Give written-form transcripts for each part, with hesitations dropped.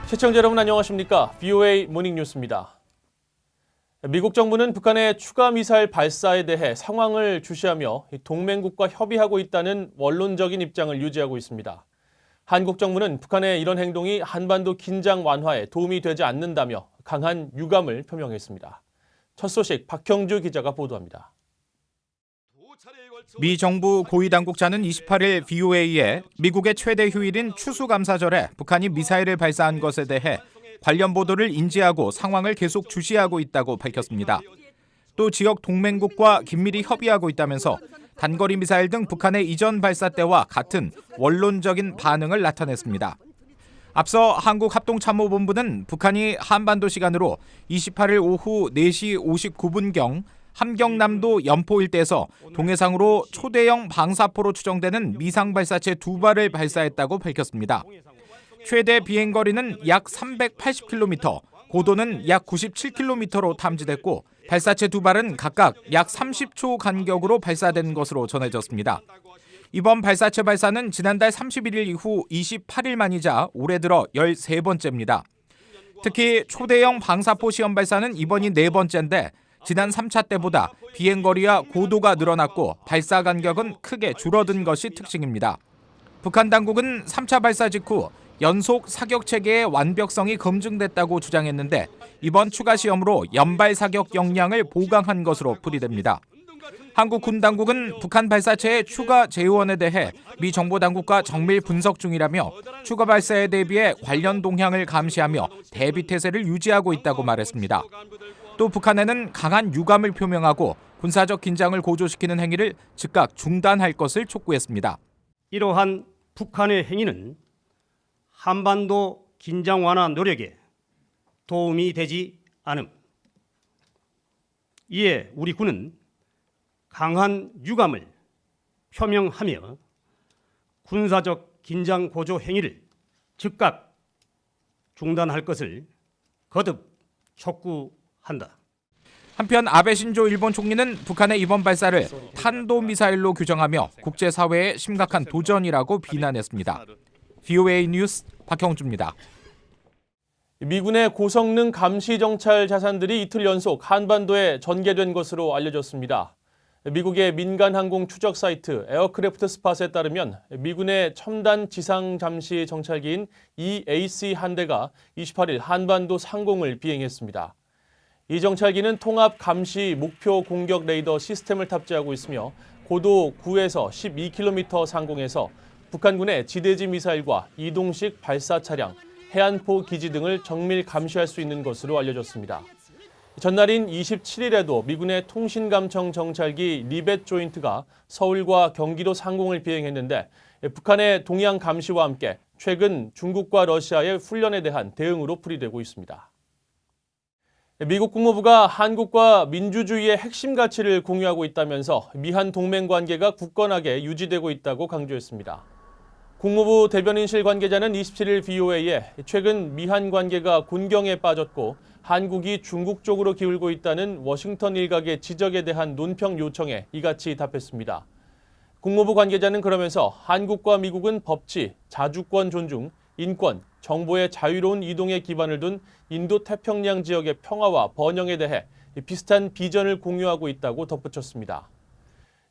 시청자 여러분 안녕하십니까? VOA 모닝뉴스입니다. 미국 정부는 북한의 추가 미사일 발사에 대해 상황을 주시하며 동맹국과 협의하고 있다는 원론적인 입장을 유지하고 있습니다. 한국 정부는 북한의 이런 행동이 한반도 긴장 완화에 도움이 되지 않는다며 강한 유감을 표명했습니다. 첫 소식 박형주 기자가 보도합니다. 미 정부 고위 당국자는 28일 VOA에 미국의 최대 휴일인 추수감사절에 북한이 미사일을 발사한 것에 대해 관련 보도를 인지하고 상황을 계속 주시하고 있다고 밝혔습니다. 또 지역 동맹국과 긴밀히 협의하고 있다면서 단거리 미사일 등 북한의 이전 발사 때와 같은 원론적인 반응을 나타냈습니다. 앞서 한국합동참모본부는 북한이 한반도 시간으로 28일 오후 4시 59분경 함경남도 연포 일대에서 동해상으로 초대형 방사포로 추정되는 미상 발사체 2발을 발사했다고 밝혔습니다. 최대 비행거리는 약 380km, 고도는 약 97km로 탐지됐고 발사체 2발은 각각 약 30초 간격으로 발사된 것으로 전해졌습니다. 이번 발사체 발사는 지난달 31일 이후 28일 만이자 올해 들어 13번째입니다. 특히 초대형 방사포 시험 발사는 이번이 4번째인데 지난 3차 때보다 비행거리와 고도가 늘어났고 발사 간격은 크게 줄어든 것이 특징입니다. 북한 당국은 3차 발사 직후 연속 사격 체계의 완벽성이 검증됐다고 주장했는데 이번 추가 시험으로 연발 사격 역량을 보강한 것으로 풀이됩니다. 한국 군 당국은 북한 발사체의 추가 재원에 대해 미 정보 당국과 정밀 분석 중이라며 추가 발사에 대비해 관련 동향을 감시하며 대비 태세를 유지하고 있다고 말했습니다. 또 북한에는 강한 유감을 표명하고 군사적 긴장을 고조시키는 행위를 즉각 중단할 것을 촉구했습니다. 이러한 북한의 행위는 한반도 긴장 완화 노력에 도움이 되지 않음. 이에 우리 군은 강한 유감을 표명하며 군사적 긴장 고조 행위를 즉각 중단할 것을 거듭 촉구한다. 한편 아베 신조 일본 총리는 북한의 이번 발사를 탄도미사일로 규정하며 국제사회의 심각한 도전이라고 비난했습니다. VOA 뉴스 박형주입니다. 미군의 고성능 감시 정찰 자산들이 이틀 연속 한반도에 전개된 것으로 알려졌습니다. 미국의 민간 항공 추적 사이트 에어크래프트 스팟에 따르면 미군의 첨단 지상 잠시 정찰기인 EAC 한 대가 28일 한반도 상공을 비행했습니다. 이 정찰기는 통합 감시 목표 공격 레이더 시스템을 탑재하고 있으며 고도 9에서 12km 상공에서 북한군의 지대지 미사일과 이동식 발사 차량, 해안포 기지 등을 정밀 감시할 수 있는 것으로 알려졌습니다. 전날인 27일에도 미군의 통신감청 정찰기 리벳 조인트가 서울과 경기도 상공을 비행했는데 북한의 동향 감시와 함께 최근 중국과 러시아의 훈련에 대한 대응으로 풀이되고 있습니다. 미국 국무부가 한국과 민주주의의 핵심 가치를 공유하고 있다면서 미한 동맹 관계가 굳건하게 유지되고 있다고 강조했습니다. 국무부 대변인실 관계자는 27일 VOA에 최근 미한 관계가 곤경에 빠졌고 한국이 중국 쪽으로 기울고 있다는 워싱턴 일각의 지적에 대한 논평 요청에 이같이 답했습니다. 국무부 관계자는 그러면서 한국과 미국은 법치, 자주권 존중, 인권, 정보의 자유로운 이동에 기반을 둔 인도태평양 지역의 평화와 번영에 대해 비슷한 비전을 공유하고 있다고 덧붙였습니다.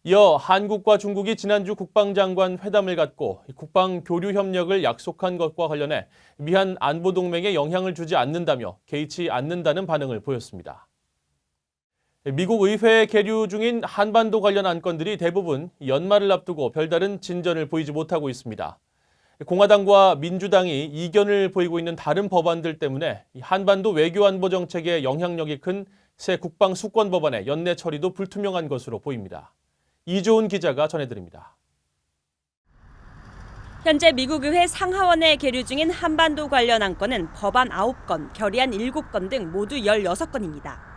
이어 한국과 중국이 지난주 국방장관 회담을 갖고 국방 교류 협력을 약속한 것과 관련해 미한 안보동맹에 영향을 주지 않는다며 개의치 않는다는 반응을 보였습니다. 미국 의회에 계류 중인 한반도 관련 안건들이 대부분 연말을 앞두고 별다른 진전을 보이지 못하고 있습니다. 공화당과 민주당이 이견을 보이고 있는 다른 법안들 때문에 한반도 외교안보 정책에 영향력이 큰 새 국방 수권 법안의 연내 처리도 불투명한 것으로 보입니다. 이조은 기자가 전해드립니다. 현재 미국 의회 상하원에 계류 중인 한반도 관련 안건은 법안 9건, 결의안 7건 등 모두 16건입니다.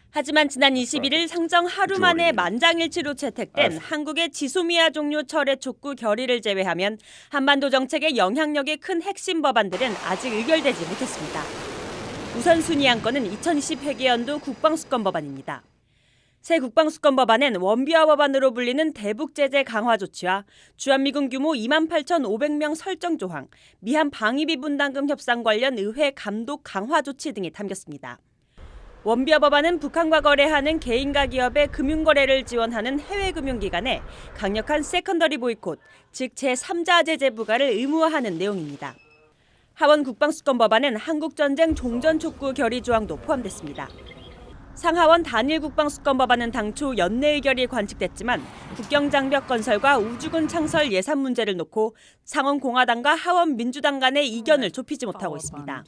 하지만 지난 21일 상정 하루 만에 만장일치로 채택된 한국의 지소미아 종료 철회 촉구 결의를 제외하면 한반도 정책에 영향력이 큰 핵심 법안들은 아직 의결되지 못했습니다. 우선순위 안건은 2020 회계연도 국방수권 법안입니다. 새 국방수권 법안은 원비화 법안으로 불리는 대북 제재 강화 조치와 주한미군 규모 28,500명 설정 조항, 미한 방위비 분담금 협상 관련 의회 감독 강화 조치 등이 담겼습니다. 원비화 법안은 북한과 거래하는 개인과 기업의 금융거래를 지원하는 해외금융기관에 강력한 세컨더리 보이콧, 즉 제3자 제재 부과를 의무화하는 내용입니다. 하원 국방수권 법안은 한국전쟁 종전 촉구 결의 조항도 포함됐습니다. 상하원 단일 국방수권 법안은 당초 연내 의결이 관측됐지만 국경장벽 건설과 우주군 창설 예산 문제를 놓고 상원 공화당과 하원 민주당 간의 이견을 좁히지 못하고 있습니다.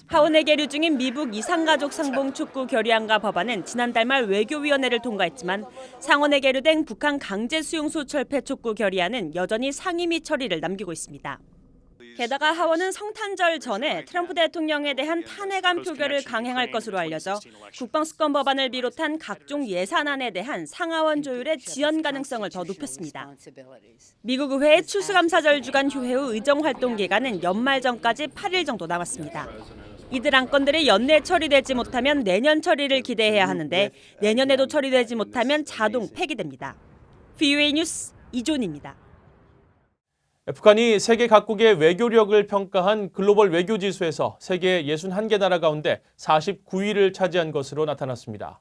하원에 계류 중인 미북 이상가족 상봉 촉구 결의안과 법안은 지난달 말 외교위원회를 통과했지만 상원에 계류된 북한 강제 수용소 철폐 촉구 결의안은 여전히 상임 및 처리를 남기고 있습니다. 게다가 하원은 성탄절 전에 트럼프 대통령에 대한 탄핵안 표결을 강행할 것으로 알려져 국방수권 법안을 비롯한 각종 예산안에 대한 상하원 조율의 지연 가능성을 더 높였습니다. 미국 의회의 추수감사절 주간 휴회 후 의정활동 기간은 연말 전까지 8일 정도 남았습니다. 이들 안건들이 연내 처리되지 못하면 내년 처리를 기대해야 하는데 내년에도 처리되지 못하면 자동 폐기됩니다. VOA 뉴스 이존입니다. 북한이 세계 각국의 외교력을 평가한 글로벌 외교지수에서 세계 61개 나라 가운데 49위를 차지한 것으로 나타났습니다.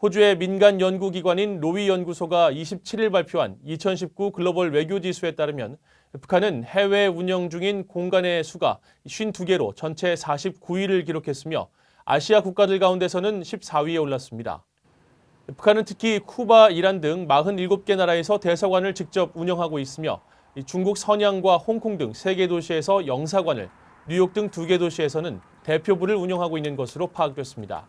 호주의 민간 연구기관인 로위 연구소가 27일 발표한 2019 글로벌 외교지수에 따르면 북한은 해외 운영 중인 공간의 수가 52개로 전체 49위를 기록했으며 아시아 국가들 가운데서는 14위에 올랐습니다. 북한은 특히 쿠바, 이란 등 47개 나라에서 대사관을 직접 운영하고 있으며 중국 선양과 홍콩 등 3개 도시에서 영사관을, 뉴욕 등 2개 도시에서는 대표부를 운영하고 있는 것으로 파악됐습니다.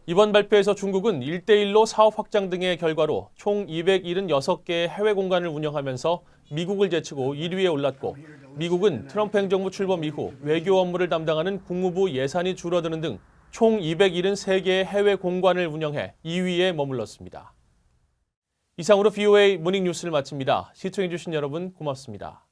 이번 발표에서 중국은 1대1로 사업 확장 등의 결과로 총 276개의 해외 공간을 운영하면서 미국을 제치고 1위에 올랐고, 미국은 트럼프 행정부 출범 이후 외교 업무를 담당하는 국무부 예산이 줄어드는 등 총 273개의 해외 공간을 운영해 2위에 머물렀습니다. 이상으로 VOA 모닝 뉴스를 마칩니다. 시청해주신 여러분 고맙습니다.